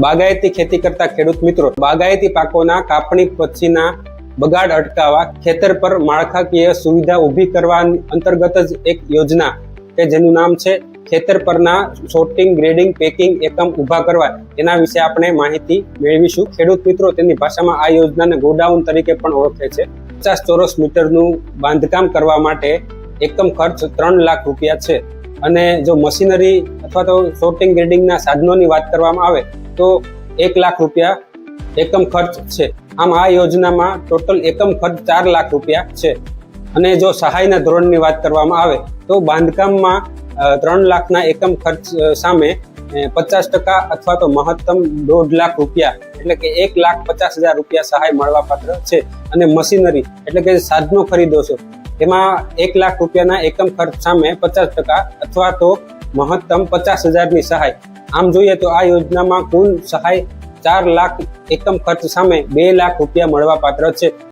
બાગાયતી ખેતી કરતા ખેડૂત મિત્રો, બાગાયતી પાકોના કાપણી પછીના બગાડ અટકાવવા ખેતર પર માળખાકીય સુવિધા ઊભી કરવા અંતર્ગત જ એક યોજના કે જેનું નામ છે ખેતર પરના સોર્ટિંગ, ગ્રેડિંગ, પેકિંગ એકમ ઊભા કરવા, એના વિશે આપણે માહિતી મેળવીશું. ખેડૂત મિત્રો, તેની ભાષામાં આ યોજનાને ગોડાઉન તરીકે પણ ઓળખે છે. 50 ચોરસ મીટરનું બાંધકામ કરવા માટે એકમ ખર્ચ 3 લાખ રૂપિયા છે. અને જો મશીનરી અથવા તો સોર્ટિંગ, ગ્રેડિંગના સાધનોની વાત કરવામાં આવે તો 1 લાખ રૂપિયા એકમ ખર્ચ છે. આમ આ યોજનામાં ટોટલ એકમ ખર્ચ 4 લાખ રૂપિયા છે. અને જો સહાયના ધોરણની વાત કરવામાં આવે તો બાંધકામમાં 3 લાખના એકમ ખર્ચ સામે 50% અથવા તો મહત્તમ 1.5 લાખ રૂપિયા એટલે કે 1,50,000 રૂપિયા સહાય મળવા પાત્ર છે. અને મશીનરી એટલે કે સાધનો ખરીદો છો એમાં 1 લાખ રૂપિયાના એકમ ખર્ચ સામે 50% અથવા તો મહત્તમ 50,000ની સહાય. આમ જોઈએ તો આ યોજનામાં કુલ સહાય 4 લાખ એકમ ખર્ચ સામે 2 લાખ રૂપિયા મળવા પાત્ર છે.